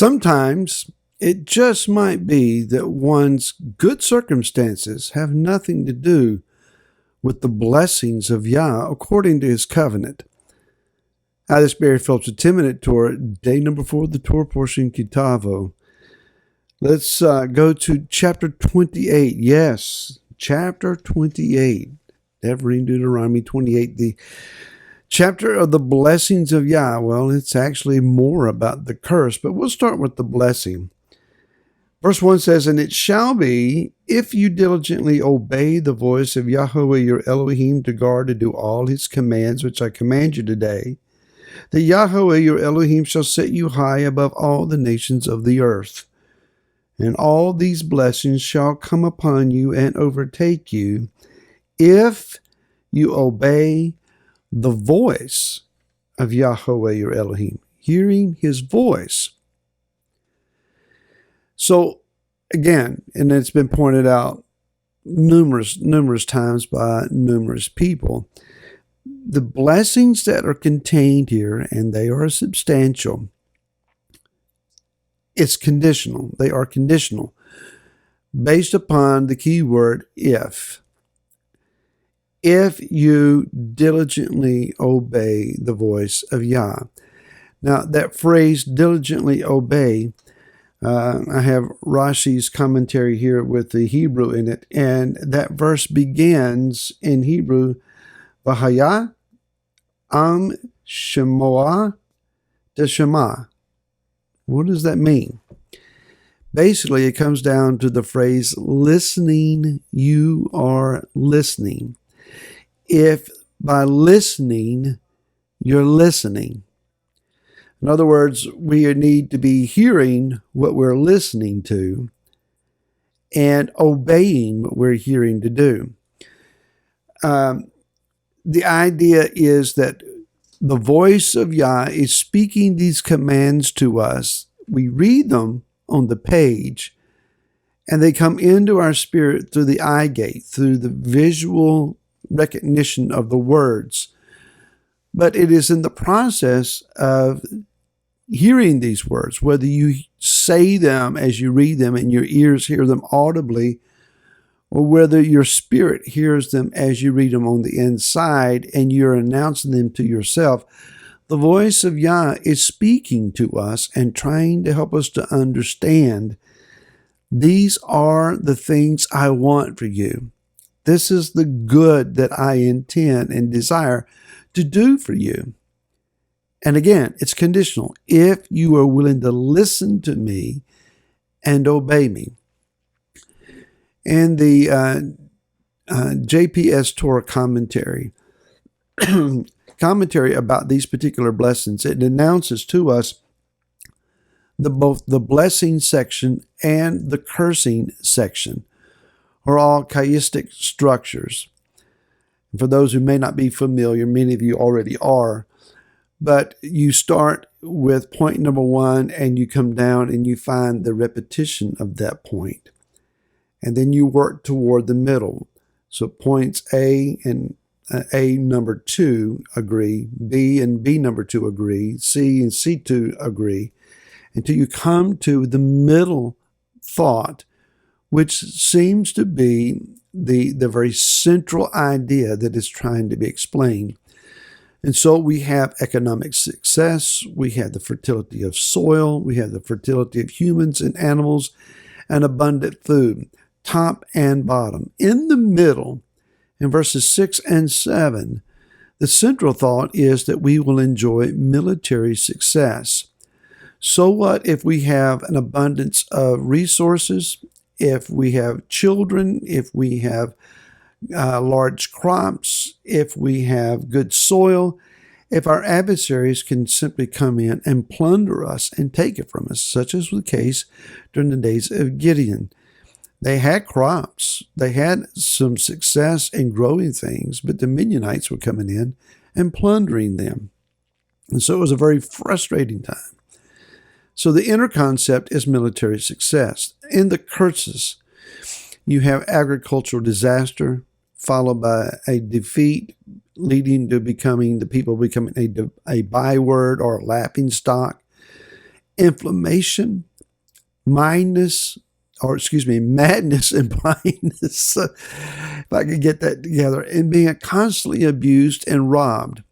Sometimes it just might be that one's good circumstances have nothing to do with the blessings of Yah according to his covenant. This Barry Phillips with 10-minute Torah, day number 4 of the Torah portion, Tavo. Let's go to chapter 28. Yes, chapter 28. Never read Deuteronomy 28, the chapter of the blessings of Yah. Well, it's actually more about the curse, but we'll start with the blessing. Verse 1 says, "And it shall be, if you diligently obey the voice of Yahweh your Elohim to guard to do all his commands, which I command you today, that Yahweh your Elohim shall set you high above all the nations of the earth. And all these blessings shall come upon you and overtake you, if you obey the voice of Yahweh your Elohim," hearing his voice. So again, and it's been pointed out numerous times by numerous people, the blessings that are contained here, and they are substantial, it's conditional. They are conditional based upon the key word if. If you diligently obey the voice of Yah. Now, that phrase, diligently obey, I have Rashi's commentary here with the Hebrew in it, and that verse begins in Hebrew, V'haya am shemoah teshema. What does that mean? Basically, it comes down to the phrase, listening, you are listening. If by listening, you're listening. In other words, we need to be hearing what we're listening to and obeying what we're hearing to do. The idea is that the voice of Yah is speaking these commands to us. We read them on the page, and they come into our spirit through the eye gate, through the visual recognition of the words. But it is in the process of hearing these words, whether you say them as you read them and your ears hear them audibly, or whether your spirit hears them as you read them on the inside and you're announcing them to yourself, the voice of Yah is speaking to us and trying to help us to understand, these are the things I want for you. This is the good that I intend and desire to do for you. And again, it's conditional. If you are willing to listen to me and obey me. And the JPS Torah commentary about these particular blessings, it announces to us both the blessing section and the cursing section are all chiastic structures. And for those who may not be familiar, many of you already are, but you start with point number 1 and you come down and you find the repetition of that point. And then you work toward the middle. So points A and A number 2 agree, B and B number 2 agree, C and C2 agree, until you come to the middle thought, which seems to be the very central idea that is trying to be explained. And so we have economic success, we have the fertility of soil, we have the fertility of humans and animals, and abundant food, top and bottom. In the middle, in verses 6 and 7, the central thought is that we will enjoy military success. So what if we have an abundance of resources, if we have children, if we have large crops, if we have good soil, if our adversaries can simply come in and plunder us and take it from us, such as was the case during the days of Gideon. They had crops, they had some success in growing things, but the Midianites were coming in and plundering them. And so it was a very frustrating time. So the inner concept is military success. In the curses, you have agricultural disaster, followed by a defeat, leading to the people becoming a byword or a laughing stock. inflammation, madness and blindness, if I could get that together, and being constantly abused and robbed.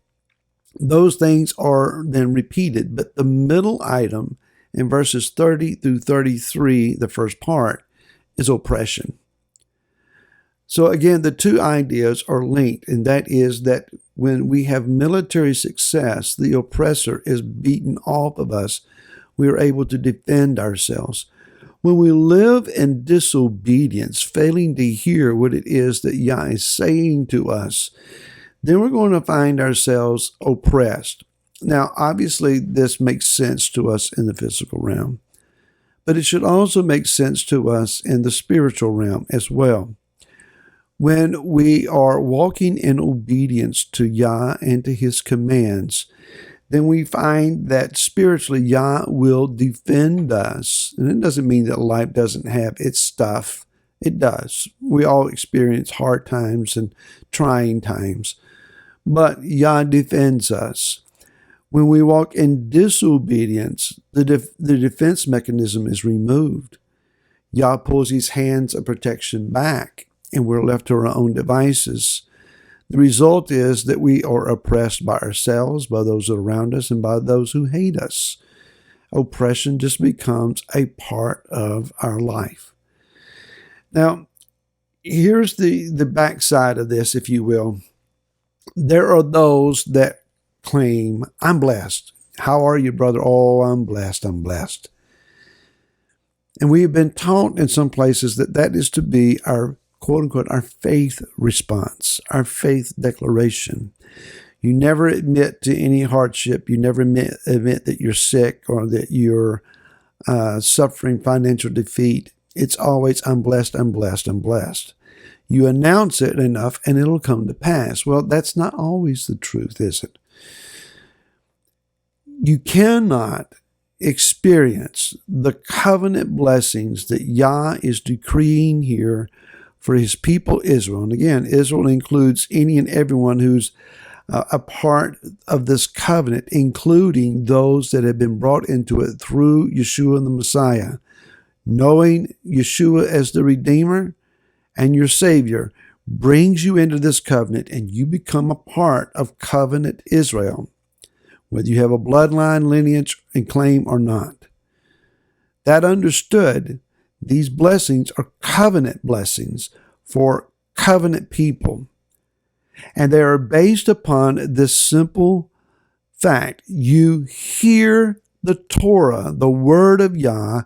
Those things are then repeated, but the middle item in verses 30 through 33, the first part, is oppression. So again, the two ideas are linked, and that is that when we have military success, the oppressor is beaten off of us. We are able to defend ourselves. When we live in disobedience, failing to hear what it is that Yah is saying to us, then we're going to find ourselves oppressed. Now, obviously, this makes sense to us in the physical realm, but it should also make sense to us in the spiritual realm as well. When we are walking in obedience to Yah and to His commands, then we find that spiritually Yah will defend us. And it doesn't mean that life doesn't have its stuff. It does. We all experience hard times and trying times. But Yah defends us. When we walk in disobedience, the defense mechanism is removed. Yah pulls His hands of protection back, and we're left to our own devices. The result is that we are oppressed by ourselves, by those around us, and by those who hate us. Oppression just becomes a part of our life. Now, here's the backside of this, if you will. There are those that claim, I'm blessed. How are you, brother? Oh, I'm blessed. I'm blessed. And we have been taught in some places that that is to be our quote unquote, our faith response, our faith declaration. You never admit to any hardship. You never admit that you're sick or that you're suffering financial defeat. It's always, I'm blessed, I'm blessed, I'm blessed. You announce it enough and it'll come to pass. Well, that's not always the truth, is it? You cannot experience the covenant blessings that Yah is decreeing here for His people Israel. And again, Israel includes any and everyone who's a part of this covenant, including those that have been brought into it through Yeshua the Messiah. Knowing Yeshua as the Redeemer and your Savior brings you into this covenant, and you become a part of covenant Israel, whether you have a bloodline, lineage, and claim or not. That understood, these blessings are covenant blessings for covenant people. And they are based upon this simple fact. You hear the Torah, the word of Yah,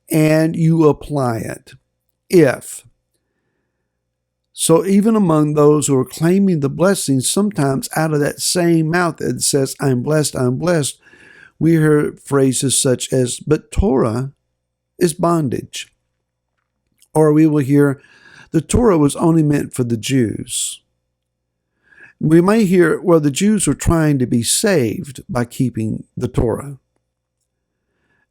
and you apply it. So even among those who are claiming the blessings, sometimes out of that same mouth that says, I'm blessed, we hear phrases such as, but Torah is bondage. Or we will hear, the Torah was only meant for the Jews. We may hear, well, the Jews were trying to be saved by keeping the Torah.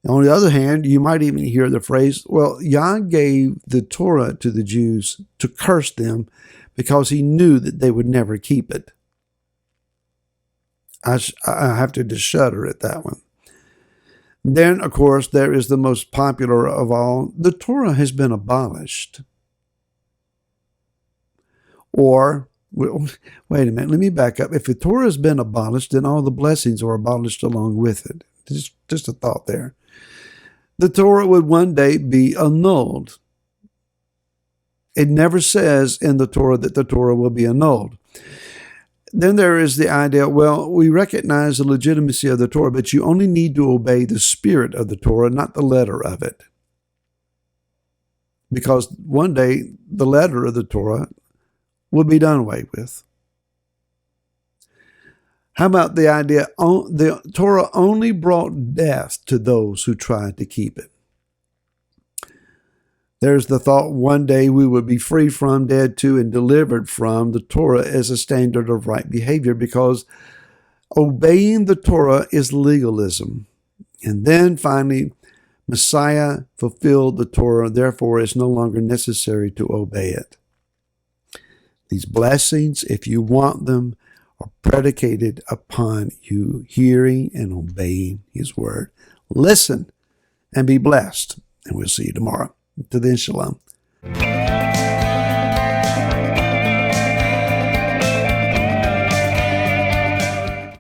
On the other hand, you might even hear the phrase, well, Yah gave the Torah to the Jews to curse them because He knew that they would never keep it. I have to just shudder at that one. Then, of course, there is the most popular of all. The Torah has been abolished. Or, wait a minute, let me back up. If the Torah has been abolished, then all the blessings are abolished along with it. Just a thought there. The Torah would one day be annulled. It never says in the Torah that the Torah will be annulled. Then there is the idea, well, we recognize the legitimacy of the Torah, but you only need to obey the spirit of the Torah, not the letter of it. Because one day, the letter of the Torah will be done away with. How about the idea, the Torah only brought death to those who tried to keep it? There's the thought one day we would be free from, dead to, and delivered from the Torah as a standard of right behavior, because obeying the Torah is legalism. And then finally, Messiah fulfilled the Torah, therefore it's no longer necessary to obey it. These blessings, if you want them, are predicated upon you hearing and obeying His word. Listen and be blessed. And we'll see you tomorrow. To then, shalom.